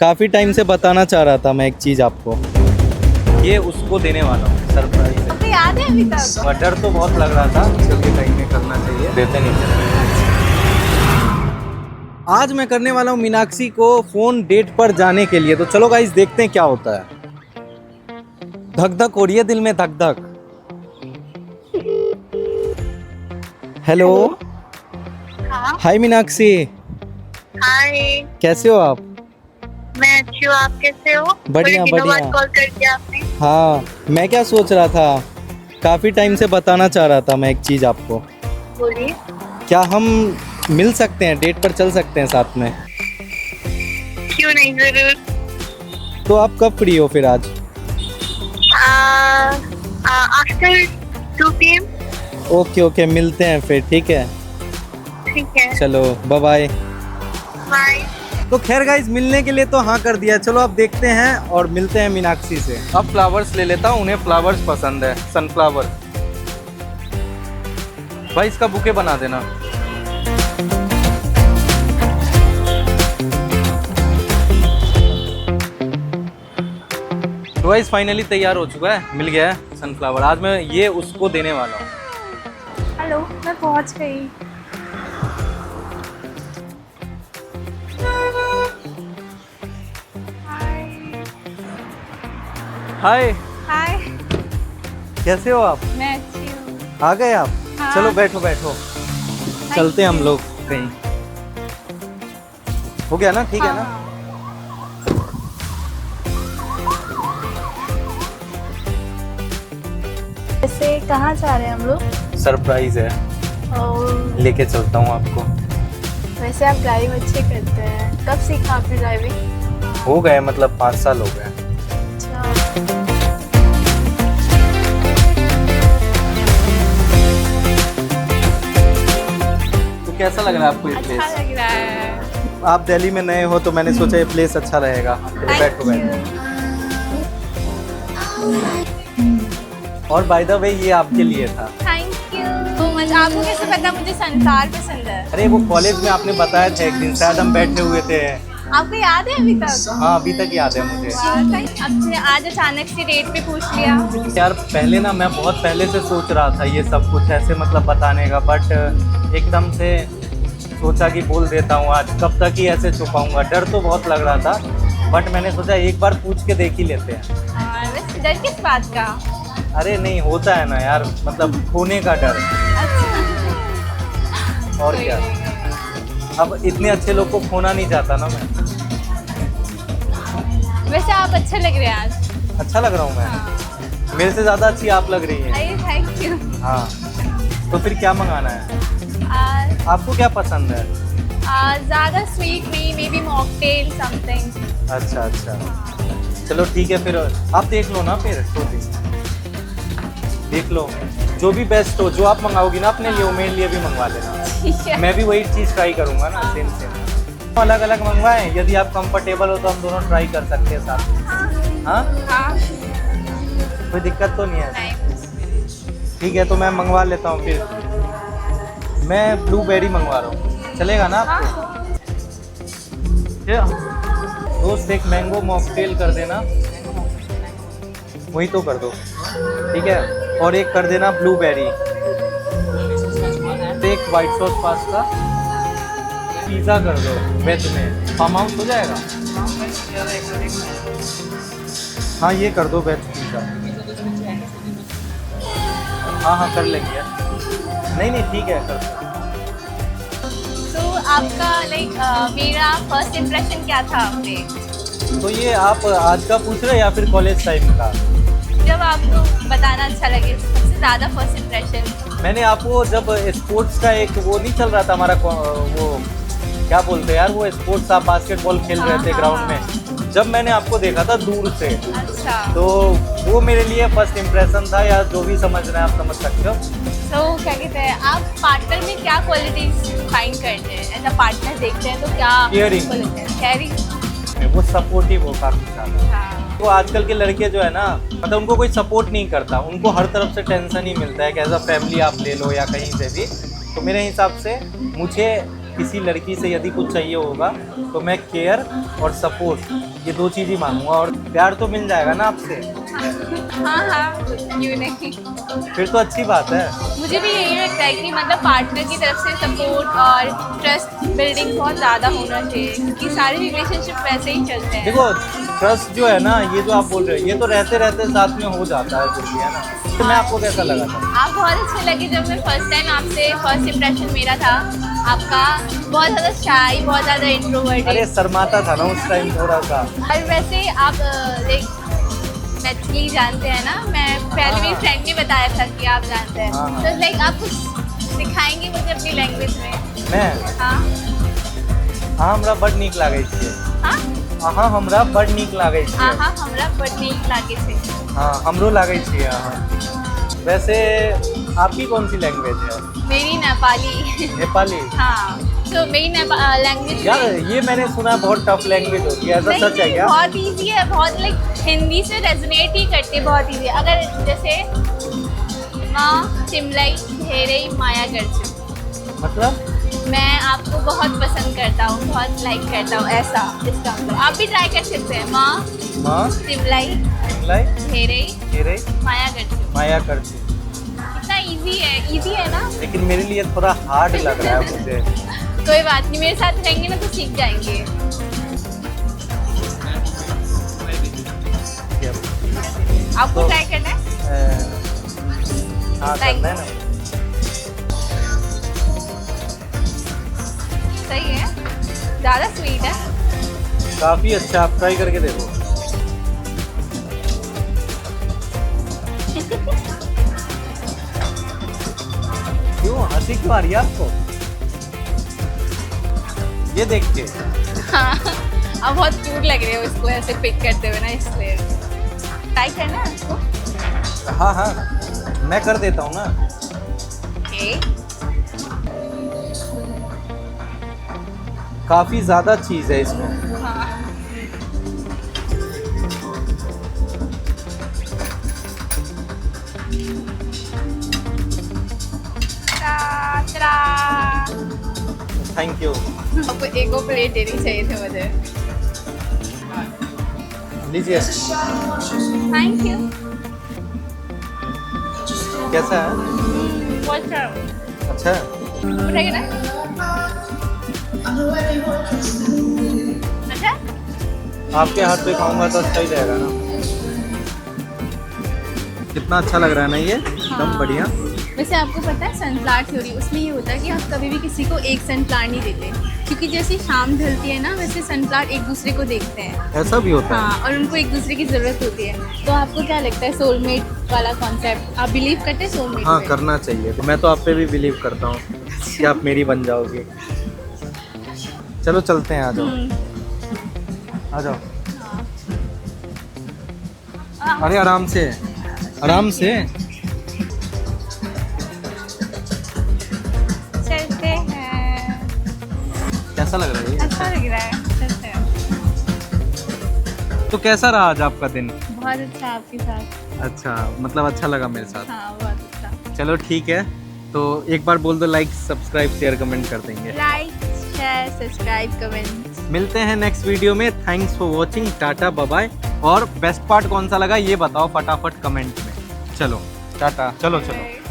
काफ़ी टाइम से बताना चाह रहा था मैं एक चीज़ आपको। ये उसको देने वाला हूँ सरप्राइज है। आपको याद है अभी तक? डर तो बहुत लग रहा था, चलिए कहीं में करना चाहिए, देते नहीं चले। आज मैं करने वाला हूँ मीनाक्षी को फ़ोन डेट पर जाने के लिए। तो चलो गाइस देखते हैं क्या होता है। धक धक हो रही है दिल में, धक धक। हेलो। हाँ। हाय मीनाक्षी, हाय। कैसे हो आप? मैं अच्छी हूँ, आप कैसे हो? बढ़िया, बड़े दिनों बाद बढ़िया। कॉल कर दिया आपने। हाँ, मैं क्या सोच रहा था, काफ़ी टाइम से बताना चाह रहा था मैं एक चीज़ आपको। बोलिए। क्या हम मिल सकते हैं, डेट पर चल सकते हैं साथ में? क्यों नहीं, जरूर। तो आप कब फ्री हो फिर आज? After 2 PM। ओके ओके, मिलते हैं फिर, ठीक है। ठीक है, चलो बाय बाय। बाय। तो खैर गाइस, मिलने के लिए तो हाँ कर दिया। चलो अब देखते हैं और मिलते हैं मीनाक्षी से। अब फ्लावर्स ले लेता हूँ, उन्हें फ्लावर्स पसंद है, सनफ्लावर। भाई इसका बुके बना देना। तो गाइस फाइनली तैयार हो चुका है, मिल गया है सनफ्लावर। आज मैं ये उसको देने वाला हूँ। हेलो, मैं पहुँच गई। हाय, हाय। कैसे हो आप? मैं अच्छी हूँ। आ गए आप? हाँ। चलो बैठो बैठो, चलते हैं हम लोग कहीं। हो गया ना, ठीक है ना? वैसे कहाँ जा रहे हैं हम लोग? सरप्राइज है, और लेके चलता हूँ आपको। वैसे आप ड्राइव अच्छे करते हैं, कब सीखा आपने ड्राइविंग? हो गए, मतलब 5 साल हो गए। अच्छा। तो कैसा लग रहा है आपको ये अच्छा प्लेस? लग रहा है। आप दिल्ली में नए हो तो मैंने सोचा ये प्लेस अच्छा रहेगा। बैठो बैठो। और बाय द वे ये आपके लिए था। Thank you so much. आपको कैसे पता मुझे सनफ्लावर पसंद है? अरे वो कॉलेज में आपने बताया था एक दिन, शायद हम बैठे हुए थे। आपको याद है अभी तक? हाँ अभी तक याद है मुझे। अब आज अचानक से डेट पे पूछ लिया। यार पहले ना मैं बहुत पहले से सोच रहा था ये सब कुछ ऐसे मतलब बताने का, बट एकदम से सोचा कि बोल देता हूँ आज। कब तक ही ऐसे छुपाऊंगा, डर तो बहुत लग रहा था, बट मैंने सोचा एक बार पूछ के देख ही लेते हैं। वैसे डर किस बात का? अरे नहीं, होता है ना यार, मतलब खोने का डर। और क्या, अब इतने अच्छे लोग को खोना नहीं चाहता ना मैं। वैसे आप अच्छे लग रहे हैं आज। अच्छा लग रहा हूँ मैं? मेरे से ज़्यादा अच्छी आप लग रही हैं। अरे थैंक यू। हाँ, तो फिर क्या मंगाना है? आपको क्या पसंद है? ज़्यादा स्वीट नहीं, मे बी मॉकटेल समथिंग। अच्छा अच्छा, चलो ठीक है फिर। आप देख लो ना फिर, तो देख लो जो भी बेस्ट हो, जो आप मंगाओगी ना अपने लिए वो मेरे लिए भी मंगवा लेना। ठीक है। मैं भी वही चीज़ ट्राई करूँगा ना, सेम सेम। अलग अलग मंगवाएं, यदि आप कंफर्टेबल हो तो हम दोनों ट्राई कर सकते हैं साथ में। हाँ, हाँ। कोई दिक्कत तो नहीं है? नहीं। ठीक है, तो मैं मंगवा लेता हूँ फिर। मैं ब्लूबेरी मंगवा रहा हूँ, चलेगा ना आपको? दोस्त एक मैंगो मॉकटेल कर देना, वही तो कर दो, ठीक है। और एक कर देना ब्लूबेरी, एक वाइट सॉस पास्ता, पिज़्ज़ा कर दो वेज में। फार्म हाउस हो जाएगा? हाँ ये कर दो वेज पिज़्ज़ा। हाँ हाँ कर लेंगे यार। नहीं नहीं ठीक है, कर दो। तो आपका मेरा फर्स्ट इम्प्रेशन क्या था आपने? तो ये आप आज का पूछ रहे हैं या फिर कॉलेज टाइम का? जब आपको बताना अच्छा लगे, सबसे ज़्यादा फर्स्ट इम्प्रेशन। मैंने आपको जब स्पोर्ट्स का एक वो नहीं चल रहा था हमारा, वो क्या बोलते हैं यार, वो स्पोर्ट्स आप बास्केटबॉल खेल रहे थे ग्राउंड में, जब मैंने आपको देखा था दूर से, अच्छा। तो वो मेरे लिए फर्स्ट इम्प्रेशन था, या जो भी समझ रहे हैं आप समझ सकते हो। तो क्या कहते हैं, आप पार्टनर में क्या क्वालिटीज फाइंड करते हैं? ऐसा पार्टनर देखते हैं तो क्या Caring। केयरिंग। वो सपोर्टिव हो काफ़ी ज़्यादा। हाँ। तो आजकल के लड़के जो है ना, मतलब उनको कोई सपोर्ट नहीं करता, उनको हर तरफ से टेंशन ही मिलता है कि एज अ फैमिली आप ले लो या कहीं से भी। तो मेरे हिसाब से मुझे किसी लड़की से यदि कुछ चाहिए होगा तो मैं केयर और सपोर्ट ये 2 चीज़ ही मांगूंगा और प्यार तो मिल जाएगा ना आपसे, हाँ हाँ, क्यों नहीं। फिर तो अच्छी बात है। मुझे भी यही लगता है कि मतलब पार्टनर की तरफ से सपोर्ट और ट्रस्ट बिल्डिंग बहुत ज़्यादा होना चाहिए, क्योंकि सारे रिलेशनशिप वैसे ही चलते हैं। देखो ट्रस्ट जो है ना, ये जो आप बोल रहे हो, ये तो रहते रहते साथ में हो जाता है फिर भी, है ना। तो मैं आपको कैसा लगा था? आप बहुत अच्छे लगे जब मैं फर्स्ट टाइम आपसे, फर्स्ट इंप्रेशन मेरा था आपका बहुत ज़्यादा शाई, बहुत ज़्यादा अरे इंट्रोवर्टेड। शर्माता था ना उस टाइम थोड़ा सा। और वैसे आप लाइक मैथिली जानते हैं ना, मैं पहले मेरी फ्रेंड ने बताया था कि आप जानते हैं, हाँ, हाँ। तो लाइक आप कुछ सिखाएंगे मुझे अपनी लैंग्वेज में? मैं हाँ हाँ, हमरा बड़ नीक लागै छै। हाँ अहाँ हमरा बड़ नीक लागै छै। हाँ हाँ, हमरा बड़ नीक लागे थे। हाँ, हमरो लागै छै अहाँ। वैसे आपकी कौन सी लैंग्वेज है? मेरी नेपाली। नेपाली। हाँ, तो मेरी लैंग्वेज यार ये मैंने सुना बहुत टफ लैंग्वेज होती है, ऐसा सच है क्या? बहुत इजी है, बहुत लाइक हिंदी से रेजोनेट ही करती है, बहुत इजी है। अगर जैसे माँ तिमलाई ढेरे माया करती, मतलब मैं आपको बहुत पसंद करता हूँ, बहुत लाइक करता हूँ, ऐसा इसका मतलब। आप भी ट्राई कर सकते हैं। माँ माँ तिमलाई लाई ढेरे तेरे माया करती। माया करती। कितना इजी है ना। लेकिन मेरे लिए थोड़ा हार्ड लग रहा है मुझे। कोई बात नहीं, मेरे साथ रहेंगे ना तो सीख जाएंगे। आपको तो- ट्राई करना है? हाँ करना है ना। सही है, ज़्यादा स्वीट है। काफ़ी अच्छा, आप ट्राई करके देखो। क्यों हंसी क्यों आ रही है आपको? ये देख के हाँ, आप बहुत क्यूट लग रहे हो इसको ऐसे पिक करते हुए ना, इसलिए ट्राई करना है आपको। हाँ हाँ, मैं कर देता हूँ ना। ओके, काफ़ी ज़्यादा चीज़ है इसमें। हाँ ता-ता। Thank you. आपको एक और प्लेट देनी चाहिए थी मुझे। लीजिए। Thank you. कैसा है? बहुत अच्छा। अच्छा। उठाइए ना। अच्छा, आपके हाथ पे खाऊंगा तो अच्छा ही रहेगा ना। कितना अच्छा लग रहा है ना ये, एकदम बढ़िया। वैसे आपको पता है सनफ्लावर थ्योरी, उसमें ये होता है कि आप कभी भी किसी को एक सनफ्लावर नहीं देते, क्योंकि जैसे शाम ढलती है ना, वैसे सनफ्लावर एक दूसरे को देखते हैं। ऐसा भी होता है? हाँ, और उनको एक दूसरे की ज़रूरत होती है। तो आपको क्या लगता है सोलमेट वाला कॉन्सेप्ट, आप बिलीव करते हैं सोलमेट हाँ में? करना चाहिए। तो मैं तो आप पे भी बिलीव करता हूँ कि आप मेरी बन जाओगी। चलो चलते हैं, आ जाओ आ जाओ। अरे आराम से, आराम से। चलते हैं। कैसा लग रहा है ये? अच्छा लग रहा है, चलते हैं। तो कैसा रहा आज आपका दिन? बहुत अच्छा आपके साथ। अच्छा, मतलब अच्छा लगा मेरे साथ। हाँ, बहुत अच्छा। चलो ठीक है, तो एक बार बोल दो लाइक सब्सक्राइब शेयर कमेंट कर देंगे। Like share subscribe comment. मिलते हैं नेक्स्ट वीडियो में। Thanks for watching, tata bye bye. और बेस्ट पार्ट कौन सा लगा ये बताओ फटाफट कमेंट में। चलो टाटा, चलो चलो।